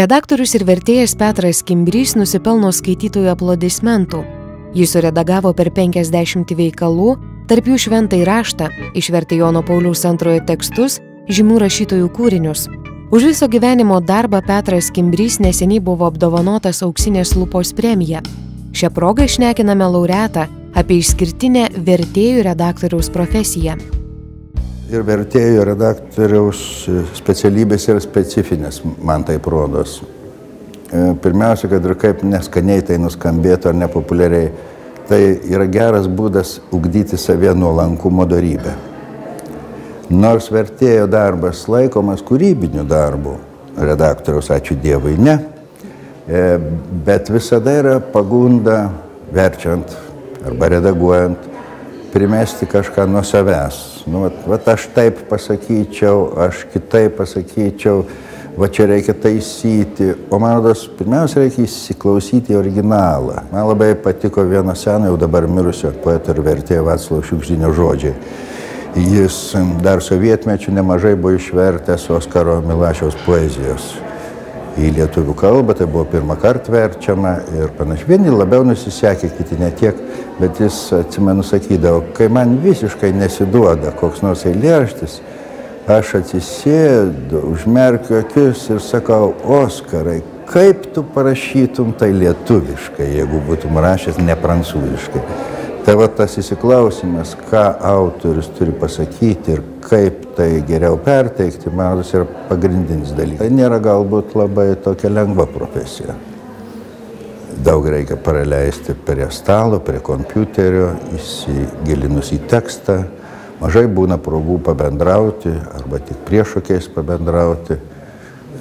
Redaktorius ir vertėjas Petras Kimbrys nusipelno skaitytojų aplodismentų. Jis suredagavo per 50 veikalų, tarp jų Šventąjį raštą, išvertė Jono Pauliaus II tekstus, žymių rašytojų kūrinius. Už viso gyvenimo darbą Petras Kimbrys neseniai buvo apdovanotas Auksinės lupos premija. Šią progą šnekiname laureatą apie išskirtinę vertėjų redaktoriaus profesiją. Ir vertėjų redaktoriaus specialybės yra specifinės, man taip rodos. Pirmiausia, kad ir kaip neskaniai tai nuskambėtų ar nepopuliariai, tai yra geras būdas ugdyti savie nuolankumo dorybę. Nors vertėjo darbas laikomas kūrybiniu darbu, redaktoriaus, ačiū Dievui, ne, bet visada yra pagunda verčiant arba redaguojant primesti kažką nuo savęs. Vat aš taip pasakyčiau, aš kitaip pasakyčiau, va čia reikia taisyti. O man rodos, pirmiausia, reikia įsiklausyti į originalą. Man labai patiko vieno seno, jau dabar mirusio poeto ir vertėjo Vaclovo Šiugždinio žodžiai. Jis dar sovietmečių nemažai buvo išvertęs Oskaro Milašiaus poezijos į lietuvių kalbą, tai buvo pirmą kartą verčiama ir panašiai. Vieni labiau nusisekė, kiti ne tiek, bet jis, atsimenu, sakydavo, kai man visiškai nesiduoda koks nors eilėraštis, aš atsisėdu, užmerkiu akis ir sakau, Oskarai, kaip tu parašytum tai lietuviškai, jeigu būtum rašęs ne prancūziškai. Tai va tas įsiklausimas, ką autorius turi pasakyti ir kaip tai geriau perteikti, man yra pagrindinis dalykas. Tai nėra galbūt labai tokia lengva profesija. Daug reikia praleisti prie stalo, prie kompiuterio, įsigilinus į tekstą. Mažai būna progų pabendrauti arba tik priešokiais pabendrauti.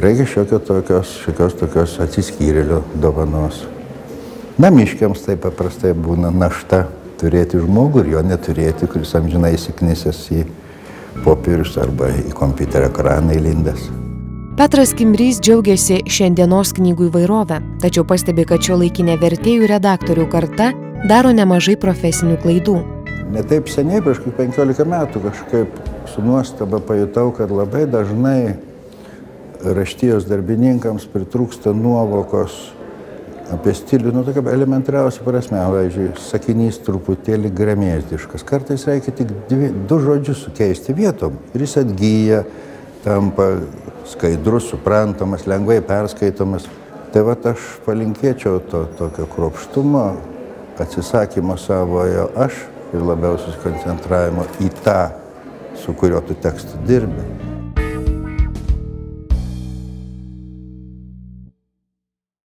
Reikia šiokios tokios atsiskyrėlio dovanos. Namiškiams tai paprastai būna našta. Turėti žmogų ir jo neturėti, kuris amžinai įsiknisęs į popierius arba į kompiuterio ekraną įlindęs. Petras Kimbrys džiaugiasi šiandienos knygų įvairovę, tačiau pastebi, kad šiuolaikinė vertėjų redaktorių karta daro nemažai profesinių klaidų. Ne taip seniai, prieš 15 metų kažkaip su nuostaba pajutau, kad labai dažnai raštijos darbininkams pritrūksta nuovokos apie stilių, tokia elementariausia prasme, pavyzdžiui, sakinys truputėlį gremėzdiškas. Kartais reikia tik du žodžius sukeisti vietom ir jis atgyja, tampa skaidrus, suprantamas, lengvai perskaitomas. Tai vat aš palinkėčiau tokio kruopštumo, atsisakymo savojo aš ir labiau susikoncentravimo į tą, su kurio tu tekstu dirbi.